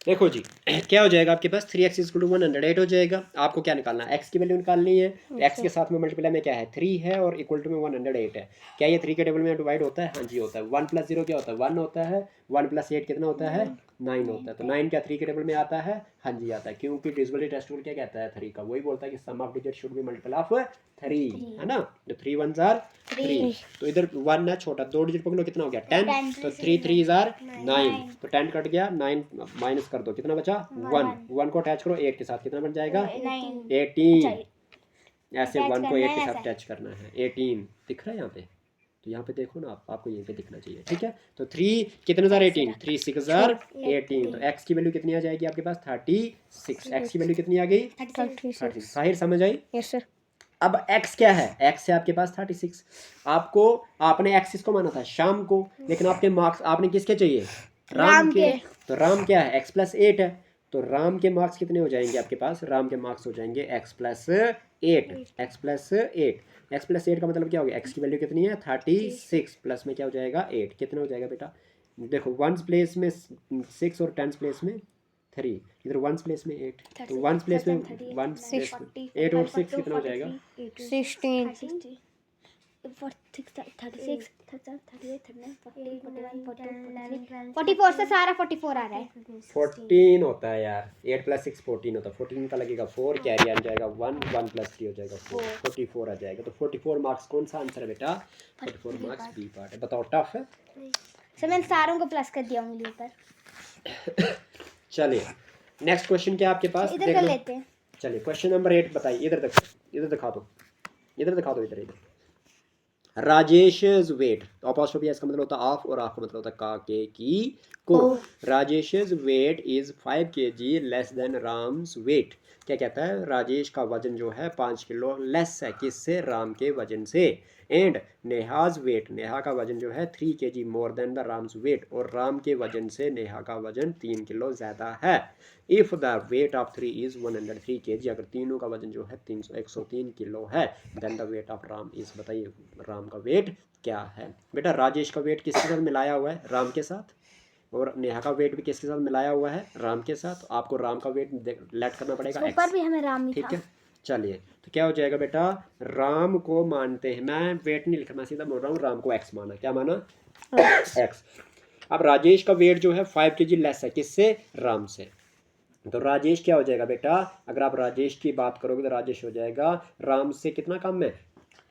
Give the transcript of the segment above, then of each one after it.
देखो जी क्या हो जाएगा आपके पास 3x इक्वल टू 108 हो जाएगा। आपको क्या निकालना है, x की वैल्यू निकालनी है। तो x के साथ में मल्टीप्लाई में क्या है 3 है और इक्वल टू में 108 है। क्या ये 3 के टेबल में डिवाइड होता है? हाँ जी होता है। 1 प्लस 0 क्या होता है 1 होता है। 1 प्लस 8 कितना होता है 9 होता है। तो 9 क्या 3 के टेबल में आता है? हाँ जी आता है, क्योंकि डिविजिबल टेस्ट रूल क्या कहता है 3 का, वही बोलता है कि sum of digit should be multiple of 3 है ना। तो 3 1s आर 3। तो इधर 1 है छोटा, 2 डिजिट पकड़ो कितना हो गया 10। तो 3 3s आर 9। तो 10 कट गया, 9 माइनस कर दो कितना बचा 1। 1 को अटैच करो 8 के साथ कितना बन जाएगा 18। ऐसे 1 को 8 के साथ अटैच करना है। 18 दिख रहा है यहाँ पे, तो यहाँ पे देखो ना आपको यहीं पे दिखना चाहिए। ठीक है, तो 3 कितने हजार 18, 3 6 हजार 18। तो x की वैल्यू कितनी आ जाएगी आपके पास 36। x की वैल्यू कितनी आ गई 36। साहिर समझ आई? Yes sir. अब x क्या है, x है आपके पास 36। आपको आपने x इसको माना था शाम को, लेकिन आपके मार्क्स आपने किसके चाहिए राम के। तो राम क्या है x प्लस 8 है। तो राम के मार्क्स कितने हो जाएंगे आपके पास, राम के मार्क्स हो जाएंगे x plus 8। x plus 8, x plus 8 का मतलब क्या हो गया, x की वैल्यू कितनी है 36 प्लस में क्या हो जाएगा 8। कितना हो जाएगा बेटा, देखो वंस प्लेस में 6 और टेंस प्लेस में 3, इधर वंस प्लेस में 8। तो वंस प्लेस में 8 और 6 कितना हो जाएगा 16। 44 से सारा 44 आ रहा है। 14 होता है यार, 8 प्लस 6 14 होता है। 14 का लगेगा 4, कैरी आ जाएगा 1, 1 प्लस 3 हो जाएगा 4, 44 आ जाएगा। तो 44 मार्क्स कौन सा आंसर है बेटा, 44 मार्क्स बी पार्ट है। बताओ टफ है सर मैंने सारों को प्लस कर दिया उंगली पर। चलिए नेक्स्ट क्वेश्चन क्या आपके पास, इधर कर लेते हैं। चलिए क्वेश्चन नंबर 8 बताइए। इधर देखो, इधर दिखा दो, इधर दिखा दो, इधर इधर राजेश वेट, अपॉस्ट्रोफी इसका मतलब होता है ऑफ और ऑफ का मतलब होता है का के की को। Rajesh weight is 5 kg less than Ram's weight. क्या कहता है, राजेश का वजन जो है 5 किलो लेस है किससे, राम के वजन से। एंड नेहाज वेट, नेहा का वजन जो है 3 kg more than the Ram's weight, और राम के वजन से नेहा का वजन 3 किलो ज़्यादा है। If the weight of 3 is 103 kg, अगर तीनों का वजन जो है 103 किलो है, then the weight of Ram is, बताइए राम का वेट क्या है। बेटा राजेश का वेट किसके साथ मिलाया हुआ है, राम के साथ, और नेहा का वेट भी किसके साथ मिलाया हुआ है, राम के साथ। आपको राम का वेट लेट करना पड़ेगा ऊपर भी हमें राम ही ठीक था। है। चलिए तो क्या हो जाएगा बेटा, राम को मानते हैं, मैं वेट नहीं लिखना सीधा बोल रहा हूँ, राम को एक्स माना। क्या माना एक्स। अब राजेश का वेट जो है 5 kg लेस है किससे, राम से। तो राजेश क्या हो जाएगा बेटा, अगर आप राजेश की बात करोगे तो राजेश हो जाएगा राम से कितना कम है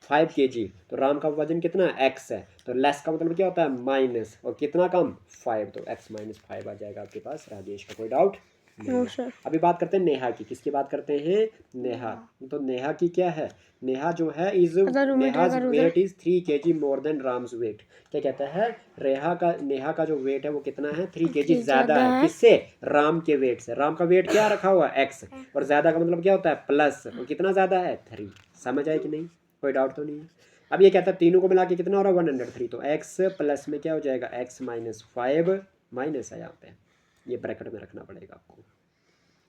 5 kg। तो राम का वजन कितना है x है, तो लेस का मतलब क्या होता है माइनस, और कितना कम 5, तो x माइनस 5 आ जाएगा आपके पास राजेश का। कोई डाउट नहीं है। अभी बात करते हैं नेहा की, किसकी बात करते हैं, नेहा। तो नेहा की क्या है, नेहा जो है is Neha's weight is 3 kg more than Ram's weight. क्या कहता है, नेहा का जो वेट है वो कितना है 3 kg ज्यादा है किससे, राम के वेट से। राम का वेट क्या रखा हुआ है x, और ज्यादा का मतलब क्या होता है प्लस, और कितना ज्यादा है 3। समझ आए कि नहीं, कोई डाउट तो नहीं है। अब ये कहता है तीनों को मिला के कितना हो रहा है 103। तो x प्लस में क्या हो जाएगा x माइनस 5, माइनस है यहाँ पे, ये ब्रैकेट में रखना पड़ेगा आपको।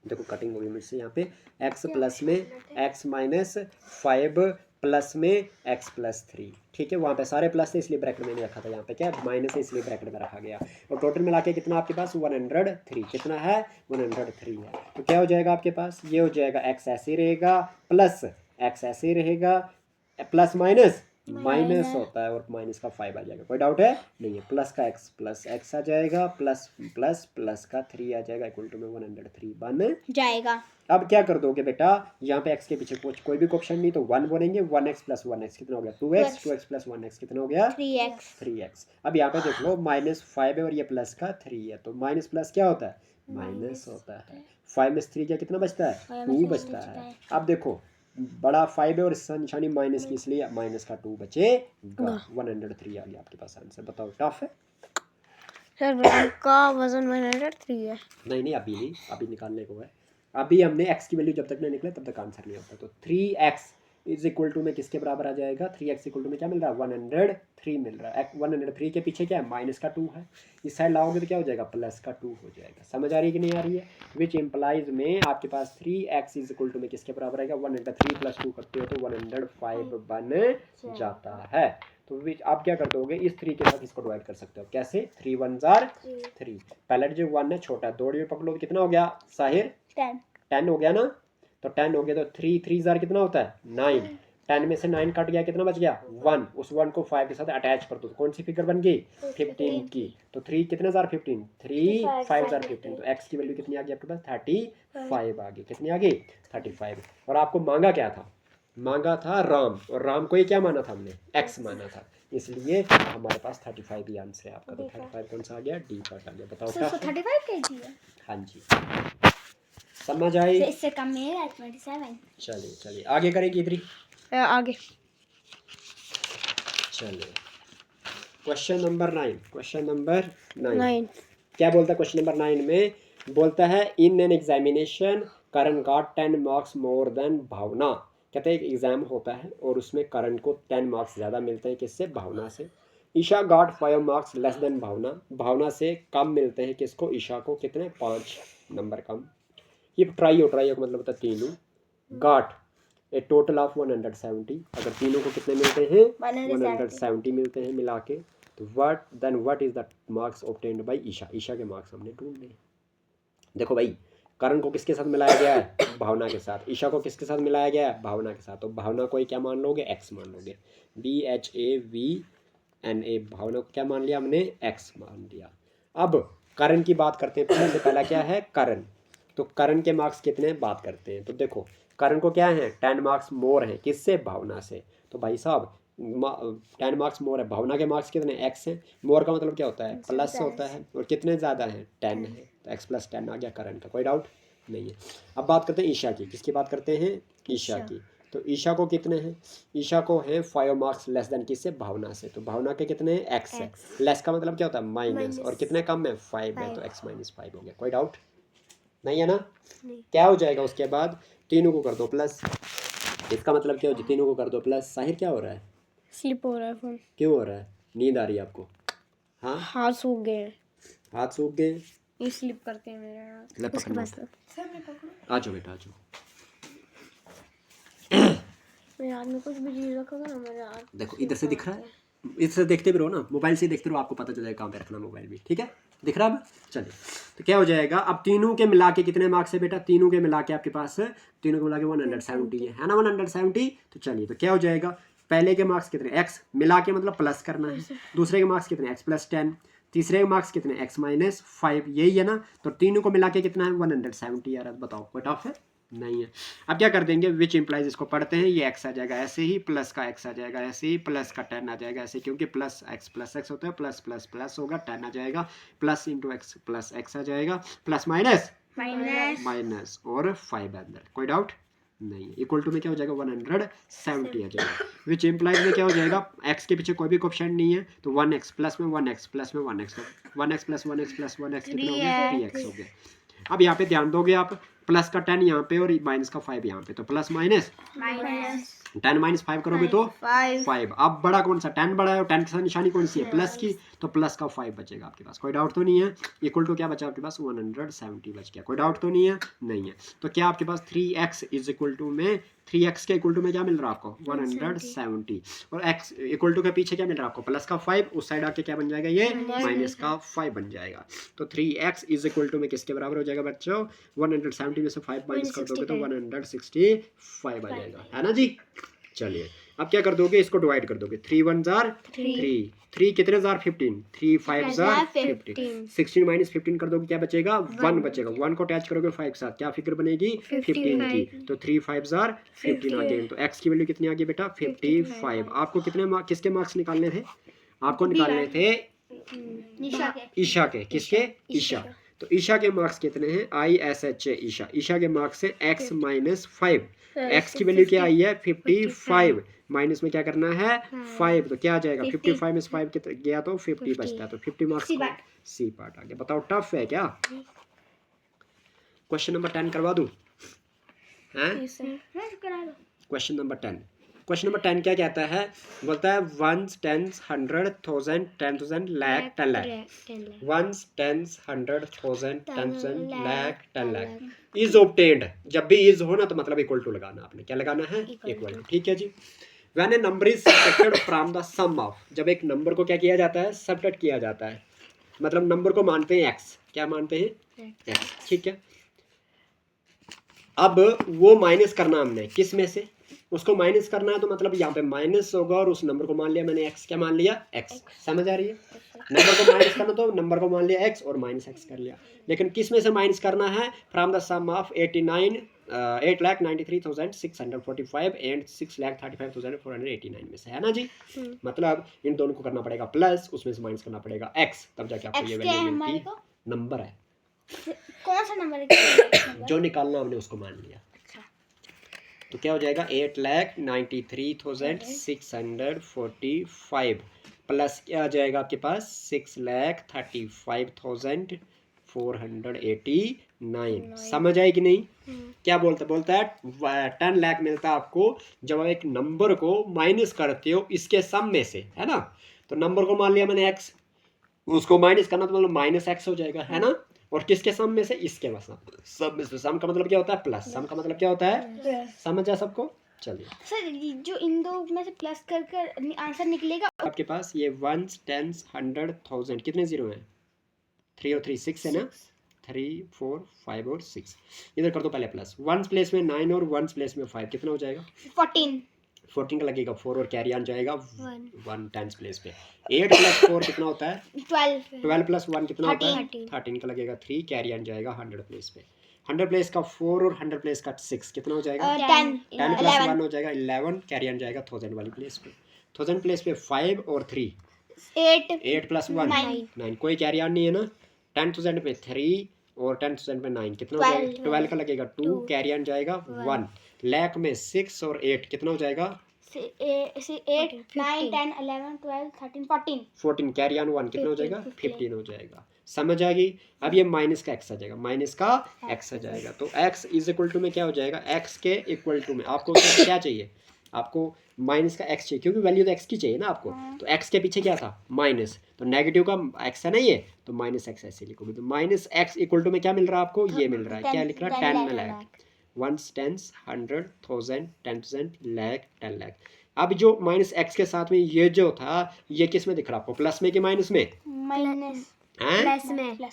देखो कटिंग होगी मुझसे यहाँ पे, x प्लस में x माइनस 5 प्लस में x प्लस 3। ठीक है, वहाँ पे सारे प्लस थे इसलिए ब्रैकेट में नहीं रखा था, यहाँ पे क्या माइनस है इसलिए ब्रैकेट में रखा गया। और टोटल मिला के कितना आपके पास 103, कितना है 103 है। तो क्या हो जाएगा आपके पास, ये हो जाएगा x ऐसे रहेगा प्लस x ऐसे रहेगा, प्लस माइनस माइनस होता है और माइनस का 5 आ जाएगा। कोई डाउट है नहीं है। प्लस का x प्लस x आ जाएगा, प्लस प्लस प्लस का 3 आ जाएगा, इक्वल टू में 103 बन जाएगा। अब क्या कर दोगे बेटा, यहाँ पे x के पीछे कुछ कोई भी ऑप्शन नहीं, तो 1 बोलेंगे, 1x प्लस 1x कितना हो गया 2x, 2x प्लस 1x कितना हो गया 3x। अब यहाँ पे देख लो माइनस 5 है और ये प्लस का 3 है, तो माइनस प्लस क्या होता है माइनस होता है। 5 में 3 क्या कितना बचता है 2 बचता है। अब देखो बड़ा 5 है और इसका निशानी माइनस की, इसलिए माइनस का 2 बचेगा। 103 आ गया आपके पास आंसर। बताओ टफ है सर, राम का वजन 103 है। नहीं अभी नहीं, अभी निकालने को है। अभी हमने x की वैल्यू जब तक नहीं निकले तब तक आंसर नहीं होता। तो 3x इज इक्वल टू में किसके बराबर आ जाएगा, 3x इक्वल टू में क्या मिल रहा है 103 मिल रहा है। 103 के पीछे क्या है माइनस का 2 है, इस साइड लाओगे तो क्या हो जाएगा प्लस का 2 हो जाएगा। समझ आ रही है कि नहीं आ रही है, विच इम्प्लाइज में आपके पास 3x इज इक्वल टू में किसके बराबर आएगा 103 प्लस 2 करते हो तो 105 बन जाता है। तो आप क्या कर दोगे, इस 3 के साथ इसको डिवाइड कर सकते हो। कैसे? 3 1 जार 3, पहले जो 1 है छोटा, 2 डिवाइड पकड़ो तो कितना हो गया साहिर? 10 हो गया ना। तो 10 हो गया तो 3 3 जार कितना होता है? 9। 10 में से 9 कट गया, कितना बच गया? 1। उस 1 को 5 के साथ अटैच कर दो तो कौन सी फिगर बन गई? 15 की। तो 3 कितने जार 15? 3 5 जार 15। तो x की वैल्यू कितनी आ गई आपके पास? 35 आ गई। कितनी आ गई? 35। और आपको मांगा क्या था? मांगा था राम, और राम को ये क्या माना था हमने? x माना था, इसलिए हमारे पास 35 ही आंसर है आपका। तो 35 कौन सा आ गया? डी पार्ट आ गया। बताओ क्या? 35 kg है। हाँ जी, समझ आई? तो इससे कम में है 27। चलिए चलिए आगे करेंगे इधर ही। आगे चलिए क्वेश्चन नंबर 9। क्वेश्चन नंबर 9 9 क्या बोलता है? क्वेश्चन नंबर 9 में बोलता है in an examination Karan got 10 marks more than Bhavna. कहते हैं एक एग्जाम होता है और उसमें करण को 10 मार्क्स ज़्यादा मिलते हैं, किससे? भावना से। Isha got 5 marks less than Bhavna. Bhavna से कम मिलते हैं किसको? ईशा को। कितने? 5 नंबर कम। ये ट्राई का मतलब होता है तीनों। Got a total of 170। अगर तीनों को कितने मिलते हैं? 170 मिलते हैं मिला के। तो what is the marks obtained by Isha. Isha के मार्क्स हमने ढूंढने। देखो भाई, करण को किसके साथ मिलाया गया है? भावना के साथ। ईशा को किसके साथ मिलाया गया है? भावना के साथ। तो भावना को क्या मान लोगे? x मान लोगे। BHAVNA, भावना को क्या मान लिया हमने? x मान लिया। अब करण की बात करते हैं। सबसे पहला क्या है? करण। तो करण के मार्क्स कितने? बात करते हैं। तो देखो करण को क्या है? 10 मार्क्स मोर है, किससे? भावना से। तो भाई साहब 10 मार्क्स मोर है, भावना के मार्क्स कितने? x हैं। मोर का मतलब क्या होता है? प्लस होता है। और कितने ज़्यादा हैं? 10 है। तो x + 10 आ गया करण का, कोई डाउट नहीं है। अब बात करते हैं ईशा की। किसकी बात करते हैं? ईशा की। तो ईशा को कितने हैं? ईशा को है 5 मार्क्स लेस देन किससे? भावना से। तो भावना के कितने हैं? x है। लेस का मतलब क्या होता है? माइनस। और कितने कम है? 5 है। तो x - 5 हो गया। कोई डाउट नहीं है ना? क्या हो जाएगा उसके बाद? तीनों को कर दो प्लस। इसका मतलब क्या हो? तीनों को कर दो प्लस। साहिर क्या हो रहा है? स्लिप हो रहा है फोन। क्यों हो रहा है? नींद आ रही है आपको? हाँ, हाथ सूख गए, हाथ सूख गए। ये स्लिप करते हैं मेरे हाथ। ले पकड़ना। आ जाओ बेटा, आ जाओ। मेरे हाथ में कुछ भी चीज रखोगे ना मेरे हाथ। देखो इधर से दिख रहा है, इधर से देखते भी रहो ना, मोबाइल से देखते रहो, आपको पता चल जाएगा कहाँ पे रखना मोबाइल भी। ठीक है, दिख रहा है अब? चलिए, तो क्या हो जाएगा अब? तीनों के मिला के कितने मार्क्स है बेटा? तीनों के मिला के आपके पास, तीनों के मिला के 170 है ना? 170। तो चलिए, तो क्या हो जाएगा? पहले के मार्क्स कितने? x मिला के मतलब प्लस करना है। दूसरे के मार्क्स कितने? x + 10। तीसरे के मार्क्स कितने? x - 5। यही है ना? तो तीनों को मिला के कितना है? 170 यार। बताओ कोई टफ है? नहीं है। अब क्या कर देंगे? विच इम्प्लाइज, इसको पढ़ते हैं। ये x आ जाएगा ऐसे ही, प्लस का x आ जाएगा ऐसे ही, प्लस का 10 आ जाएगा ऐसे, क्योंकि प्लस x होता है, प्लस प्लस प्लस होगा, 10 आ जाएगा, plus into x plus x आ जाएगा, प्लस माइनस माइनस और 5 अंदर। कोई डाउट नहीं है। इक्वल टू में क्या हो जाएगा? 170 आ जाएगा। विच इम्प्लाइज में क्या हो जाएगा? x के पीछे कोई भी कोएफिशिएंट नहीं है, तो 1x प्लस में 1x प्लस में 1x, तो 1x plus 1x plus 1x कितना हो गया? 3x हो गया। अब यहाँ पे ध्यान दोगे आप, प्लस का 10 यहाँ पे और माइनस का 5 यहाँ पे, तो प्लस माइनस 10 - 5 करोगे तो 5। अब बड़ा कौन सा? 10 बड़ा है, और 10 के साथ निशानी कौन सी है? प्लस की, तो प्लस का 5 बचेगा आपके पास। कोई डाउट तो नहीं है? इक्वल टू क्या बचा आपके पास? 170 बच गया। कोई डाउट तो नहीं है? नहीं है। तो क्या आपके पास 3x इज इक्वल टू में, 3x के इक्वल टू में क्या मिल रहा है आपको? 170। और x इक्वल टू के पीछे क्या मिल रहा है आपको? प्लस का 5। उस साइड आके क्या बन जाएगा? ये माइनस का 5 बन जाएगा। तो 3x इज इक्वल टू में किसके बराबर हो जाएगा बच्चों? 170 में से 5 माइनस कर दोगे तो 165 आ जाएगा, है ना जी? चलिए, अब क्या कर दोगे? इसको डिवाइड कर दोगे। 3 1 जार 3, 3 कितने जार? 15, 3 5 जार 15, 16 माइनस 15 कर दोगे, क्या बचेगा? 1 बचेगा। 1 को अटैच करोगे 5 के साथ, क्या फिगर बनेगी? 15 की। तो 3 5 जार 15 आ गई। तो x की वैल्यू कितनी आ गई बेटा? 55। आपको कितने किसके मार्क्स निकालने थे? आपको निकालने थे ईशा के। किसके? ईशा। तो ईशा के मार्क्स कितने हैं? ISHA ईशा। ईशा के मार्क्स है x - 5। x की वैल्यू क्या आई है? 55। माइनस में क्या करना है? 5। तो क्या आ जाएगा? 55 में से 5 गया तो 50 बचता है। तो 50 मार्क्स सी पार्ट आ गया। बताओ टफ है क्या? क्वेश्चन नंबर 10 करवा दूं? Question number 10। क्वेश्चन नंबर 10 क्या कहता है? बोलता है 1 10 100 1000 10,000 लाख 10 लाख। 1 10 100 1000 10,000 lakh 10 lakh is obtained. जब भी इज हो ना तो मतलब इक्वल टू लगाना। आपने क्या लगाना है? Equal to. ठीक है जी। When a number is subtracted from the sum of, जब एक नंबर को क्या किया जाता है, सब्ट्रैक्ट किया जाता है, मतलब नंबर को मानते हैं x, क्या मानते हैं x, ठीक है। अब वो माइनस करना हमने किस में से, उसको माइनस करना है, तो मतलब यहाँ पे माइनस होगा और उस नंबर को मान लिया मैंने x, क्या मान लिया x, समझ आ रही है। नंबर को माइनस करना तो नंबर को मान लिया x और माइनस x कर लिया, लेकिन किस में से माइनस करना है, from the sum of 8,93,645 and 6,35,489 में से, है ना जी। मतलब इन दोनों को करना पड़ेगा प्लस, उसमें से माइनस करना पड़ेगा x, तब जाके आपको ये X क्या है वैल्यू हमारे मिलती, को? नंबर है कौन सा नंबर है? जो निकालना हमने उसको मान लिया। अच्छा, तो क्या हो जाएगा 8,93,645 प्लस क्या आ जाएगा आपके पास 6,35,489, समझ आई कि नहीं। क्या बोलता है 10 लाख मिलता है आपको जब आप एक नंबर को माइनस करते हो इसके सम में से, है ना। तो नंबर को मान लिया मैंने x, उसको माइनस करना तो मतलब माइनस x हो जाएगा, है ना। और किसके सम में से, इसके सब में से। सम का मतलब क्या होता है प्लस, सम का मतलब क्या होता है, समझ आया सबको। चलिए सर ये जो इन दो में से प्लस कर कर आंसर निकलेगा, आपके पास ये 1s 10s 100 1000 कितने जीरो हैं, 3 और 3 6 है ना, 3 4 5 और 6, इधर कर दो पहले प्लस, 1s प्लेस में 9 और 1s प्लेस में 5, कितना हो जाएगा 14 का लगेगा 4 और कैरी ऑन जाएगा 1 10s प्लेस पे, 8 प्लस 4 कितना होता है 12 प्लस 1 कितना होता है 13 का लगेगा 3, कैरी ऑन जाएगा 100 प्लेस पे, 100 प्लेस का 4 और 100 प्लेस का 6 कितना हो जाएगा 10 10 प्लस 1 हो जाएगा 11, कैरी ऑन जाएगा 1000 वाली प्लेस पे, 1000 प्लेस पे 5 और 3 8 प्लस 1 9, कोई कैरी ऑन नहीं है ना, 10,000 पे 3 और 10,000 पे 9 कितना हो जाएगा 12 का लगेगा 2, कैरी ऑन जाएगा 1, लाख में 6 और 8 कितना हो जाएगा 8 9 10 11 12 13 14 14, कैरी ऑन 1 कितना हो जाएगा 15 हो जाएगा, समझ आ गई। अब ये माइनस का x आ जाएगा, माइनस का x आ जाएगा, तो x इज इक्वल टू में क्या हो जाएगा, x के इक्वल टू में आपको क्या चाहिए, आपको माइनस का x चाहिए, क्योंकि वैल्यू तो x की चाहिए ना आपको, तो x के पीछे क्या था माइनस, तो नेगेटिव का x है ना ये, तो माइनस x ऐसे लिखोगे, तो माइनस x इक्वल टू में क्या मिल रहा है आपको, ये मिल रहा है, क्या लिख रहा है 10 में लाख, 1s 10s 100 1000 10,000 लाख 10 लाख। अब जो माइनस x के साथ में ये जो था ये किस में दिख रहा है आपको, प्लस में कि माइनस में, माइनस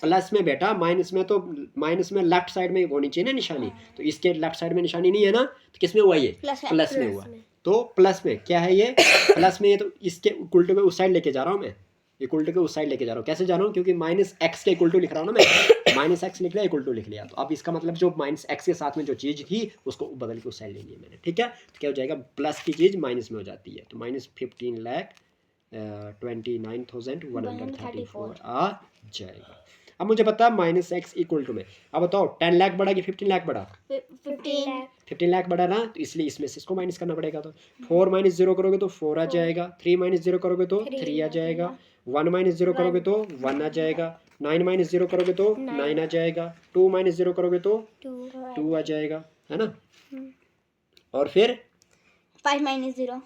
प्लस में बेटा, माइनस में तो माइनस में लेफ्ट साइड में होनी चाहिए ना निशानी, तो इसके लेफ्ट साइड में निशानी नहीं है ना, तो किस में हुआ ये प्लस में हुआ, तो प्लस में क्या है ये प्लस में, तो इसके इक्वल टू में उस साइड लेके जा रहा हूँ मैं, इक्वल टू के उस साइड लेके जा रहा हूँ, कैसे जा रहा हूँ, क्योंकि माइनस एक्स के इक्वल टू लिख रहा हूँ ना मैं, माइनस एक्स लिख लिया इक्वल टू लिख लिया, तो अब इसका मतलब जो माइनस एक्स के साथ में जो चीज़ थी उसको बदल के उस साइड लेनी है मैंने, ठीक है। तो क्या हो जाएगा प्लस की चीज़ माइनस में हो जाती है, तो माइनस 15,29,134 आ जाएगा। अब मुझे पता है माइनस एक्स इक्वल टू में, अब बताओ 10 लाख बढ़ा कि 15 लाख बढ़ा, 15 लाख बढ़ा ना, तो इसलिए इसमें से इसको माइनस करना पड़ेगा, तो 4 माइनस 0 करोगे तो 4 आ जाएगा, 3 माइनस 0 करोगे तो 3 आ जाएगा, 1 माइनस 0 करोगे तो 1 आ जाएगा, 9 माइनस 0 करोगे तो 9 आ जाएगा, 2 माइनस 0 करोगे तो 2 आ जाएगा, है ना। और फिर 5 माइनस 0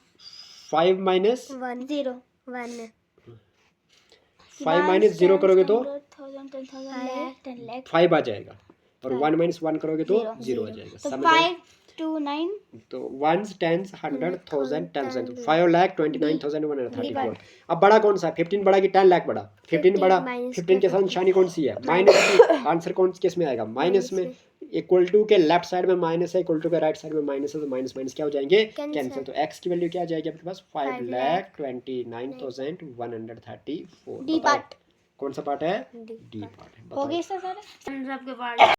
5 माइनस 0 5 माइनस 0 करोगे तो 10 लाख 5 आ जाएगा, और 1 माइनस 1 करोगे तो 0 आ जाएगा, तो समझ आई? 5 2 9 तो 1s 10s 100 1000 10,000 5,29,134। अब बड़ा कौन सा है, 15 बड़ा कि 10 लाख बड़ा, 15 बड़ा, 15 के साथ निशानी कौन सी है माइनस की, आंसर कौन किस में आएगा माइनस में, इक्वल टू के लेफ्ट साइड में माइनस है, इक्वल टू के राइट साइड में माइनस है, तो माइनस माइनस क्या हो जाएंगे कैंसिल, तो x की वैल्यू क्या आ जाएगी आपके पास 5,29,134। डी पार्ट कौन सा पार्ट है, डी पार्ट है, हो बताओ। गया सर